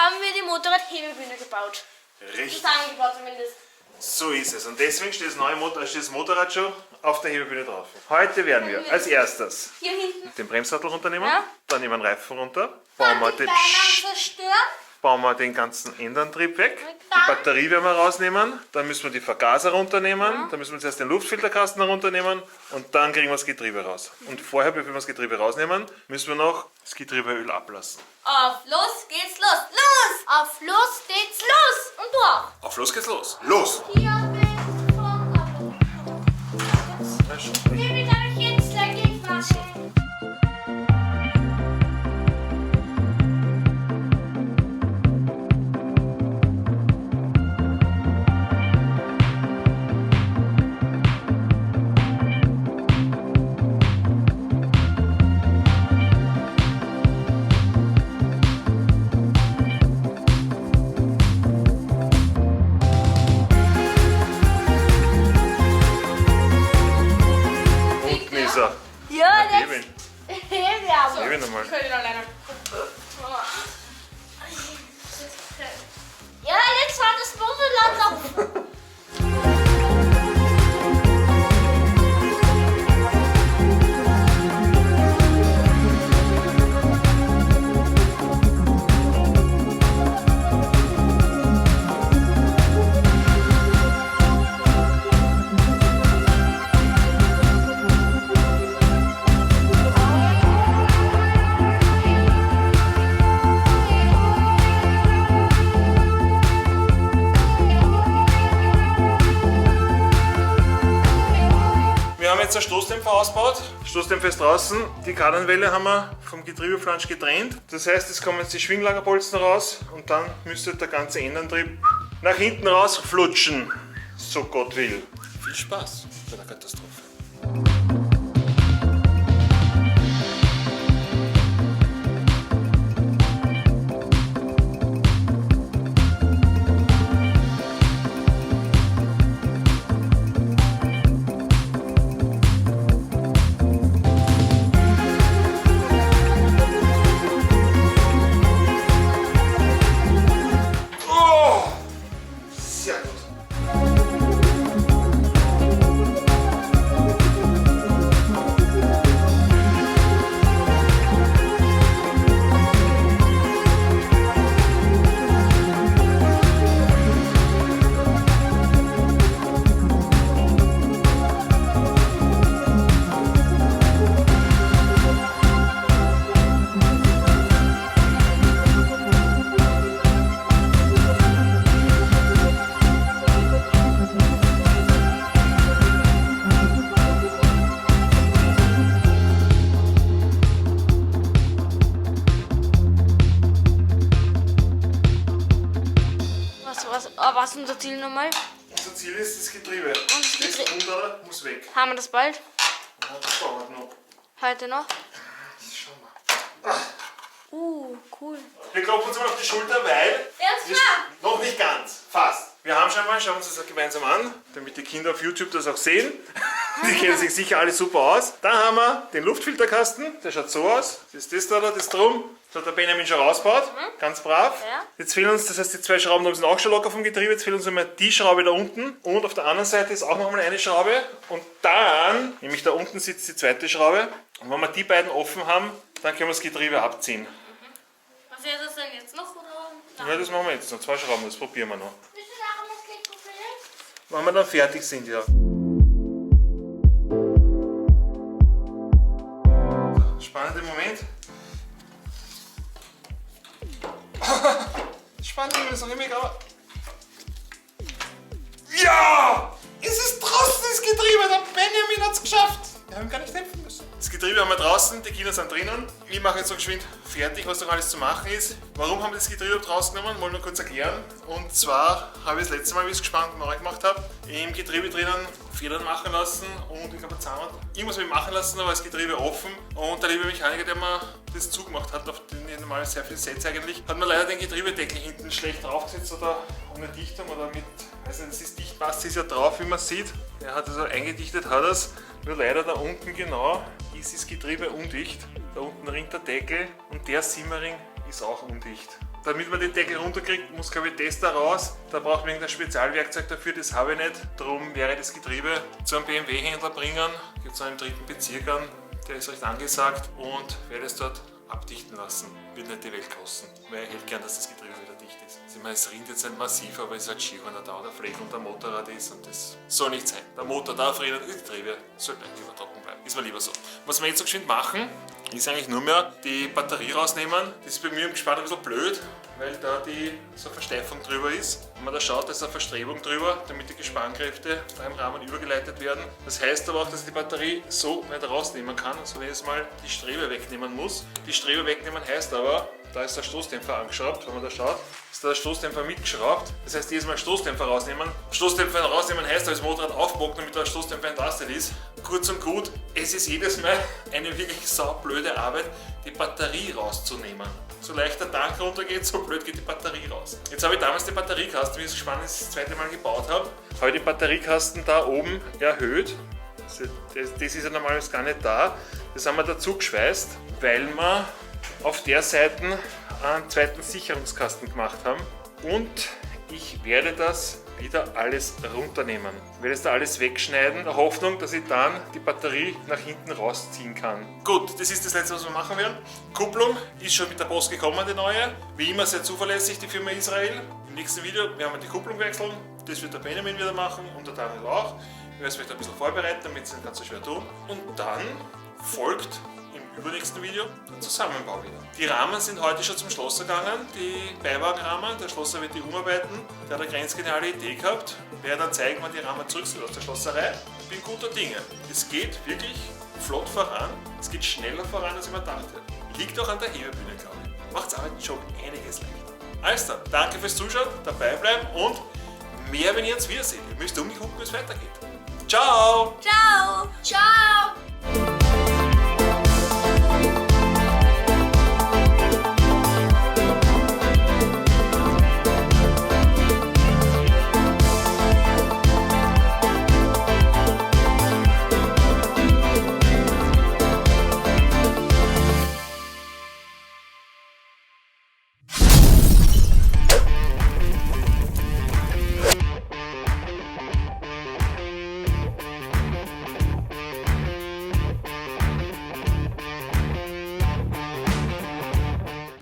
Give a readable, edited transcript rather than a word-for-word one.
haben wir die Motorradhebebühne gebaut. Richtig. Zusammengebaut zumindest. So ist es. Und deswegen steht das Motorrad schon auf der Hebebühne drauf. Heute werden wir als erstes Hier hinten. den Bremssattel runternehmen, Ja. dann nehmen wir den Reifen runter, Dann die Beine zerstören. bauen wir den ganzen Endantrieb weg, Dann- die Batterie werden wir rausnehmen, dann müssen wir die Vergaser runternehmen, dann müssen wir zuerst den Luftfilterkasten runternehmen und dann kriegen wir das Getriebe raus. Und vorher, bevor wir das Getriebe rausnehmen, müssen wir noch das Getriebeöl ablassen. Auf los geht's los. Los! Auf los geht's los. Und du auch. Auf los geht's los. Los! Hier bin vom Wie will ich jetzt dagegen machen? Unten ist er. Ja, Heben. jetzt. Heben wir aber. Heben nochmal. Ich ihn alleine. Ja, jetzt hat das Motorrad auf. Wir haben jetzt einen Stoßdämpfer ausgebaut. Stoßdämpfer ist draußen. Die Kardanwelle haben wir vom Getriebeflansch getrennt. Das heißt, es kommen jetzt die Schwinglagerbolzen raus und dann müsste der ganze Endantrieb nach hinten raus flutschen. So Gott will. Viel Spaß bei der Katastrophe. Oh! Sehr gut. Was ist unser Ziel nochmal? Unser Ziel ist das Getriebe. das Das Getriebe. untere muss weg. Haben wir das bald? Ja, das dauert noch. Heute noch? Schau mal. Cool. Wir klopfen uns mal auf die Schulter, weil... Ernst, wir- ja? Noch nicht ganz, fast. Wir haben schon mal, schauen wir uns das gemeinsam an, damit die Kinder auf YouTube das auch sehen. Die kennen sich sicher alle super aus. Da haben wir den Luftfilterkasten, der schaut so aus. Das ist das da, das drum. Das hat der Benjamin schon rausgebaut, ganz brav. Ja. Jetzt fehlen uns, das heißt die zwei Schrauben da sind auch schon locker vom Getriebe, jetzt fehlt uns einmal die Schraube da unten und auf der anderen Seite ist auch noch mal eine Schraube und dann, nämlich da unten sitzt die zweite Schraube und wenn wir die beiden offen haben, dann können wir das Getriebe abziehen. Was ist das denn jetzt noch? Oder? Ja, das machen wir jetzt noch, zwei Schrauben, das probieren wir noch. Bist du nachher noch Klick probieren? Wenn wir dann fertig sind, ja. Spannender Moment. Spannend, wenn es noch immer aber. Ja! Es ist draußen das Getriebe, der Benjamin hat es geschafft. Wir haben gar nicht helfen müssen. Das Getriebe haben wir draußen, die Kinder sind drinnen. Ich mache jetzt so geschwind fertig, was noch alles zu machen ist. Warum haben wir das Getriebe draußen genommen? Wollen wir kurz erklären. Und zwar habe ich das letzte Mal, wie ich es gespannt neu gemacht habe, im Getriebe drinnen Federn machen lassen und ich glaube Zahnrad. Irgendwas habe ich machen lassen, da war das Getriebe offen. Und der liebe Mechaniker, der mir das zugemacht hat, auf den ich normal sehr viel setze eigentlich, hat mir leider den Getriebedeckel hinten schlecht draufgesetzt oder ohne Dichtung oder mit, also das ist Dichtmasse ist ja drauf, wie man sieht. Der hat also eingedichtet, hat es. Nur leider da unten genau ist das Getriebe undicht. Da unten rinnt der Deckel und der Simmering ist auch undicht. Damit man den Deckel runterkriegt, muss glaube ich das da raus. Da braucht man irgendein Spezialwerkzeug dafür, das habe ich nicht. Darum werde ich das Getriebe zu einem BMW-Händler bringen. Gibt es einen im 3. Bezirk an, der ist recht angesagt und werde es dort abdichten lassen. Wird nicht die Welt kosten, weil ich hätte gern, dass das Getriebe wieder dicht ist. Also ich meine, es rinnt jetzt nicht massiv, aber es ist halt schier, wenn da der Fläche und der Motorrad ist und das soll nicht sein. Der Motor darf rinnen, das Getriebe sollte eigentlich immer trocken bleiben. Ist mir lieber so. Was wir jetzt so geschwind machen, ist eigentlich nur mehr die Batterie rausnehmen. Das ist bei mir im Gespann ein bisschen blöd, weil da so eine Versteifung drüber ist. Wenn man da schaut, da ist eine Verstrebung drüber, damit die Gespannkräfte da im Rahmen übergeleitet werden. Das heißt aber auch, dass ich die Batterie so nicht rausnehmen kann, also wenn ich mal die Strebe wegnehmen muss. Die Strebe wegnehmen heißt aber, da ist der Stoßdämpfer angeschraubt, wenn man da schaut, ist da der Stoßdämpfer mitgeschraubt. Das heißt, jedes Mal Stoßdämpfer rausnehmen. Stoßdämpfer rausnehmen heißt, dass das Motorrad aufbockt, damit der Stoßdämpfer entlastet ist. Kurz und gut, es ist jedes Mal eine wirklich saublöde Arbeit, die Batterie rauszunehmen. So leicht der Tank runtergeht, so blöd geht die Batterie raus. Jetzt habe ich damals den Batteriekasten, wie ich es spannend das zweite Mal gebaut habe, den Batteriekasten da oben erhöht. Das ist ja normalerweise gar nicht da. Das haben wir dazu geschweißt, weil wir auf der Seite einen zweiten Sicherungskasten gemacht haben. Und ich werde das wieder alles runternehmen. Ich werde es da alles wegschneiden, in der Hoffnung, dass ich dann die Batterie nach hinten rausziehen kann. Gut, das ist das Letzte, was wir machen werden. Kupplung ist schon mit der Post gekommen, die neue. Wie immer sehr zuverlässig, die Firma Israel. Im nächsten Video werden wir die Kupplung wechseln. Das wird der Benjamin wieder machen und der Daniel auch. Ich werde es vielleicht ein bisschen vorbereiten, damit es nicht ganz so schwer tun. Und dann folgt im übernächsten Video der Zusammenbau wieder. Die Rahmen sind heute schon zum Schlosser gegangen, die Beiwagenrahmen. Der Schlosser wird die umarbeiten. Der hat eine grenzgeniale Idee gehabt. Ich werde dann zeigen, wann die Rahmen zurück sind aus der Schlosserei. Ich bin guter Dinge. Es geht wirklich flott voran. Es geht schneller voran, als ich mir dachte. Liegt auch an der Hebebühne, glaube ich. Macht es Arbeiten schon einiges leichter. Also dann, danke fürs Zuschauen, dabei bleiben und mehr, wenn ihr uns wiederseht. Ihr müsst umgucken, wie es weitergeht. Ciao! Ciao! Ciao!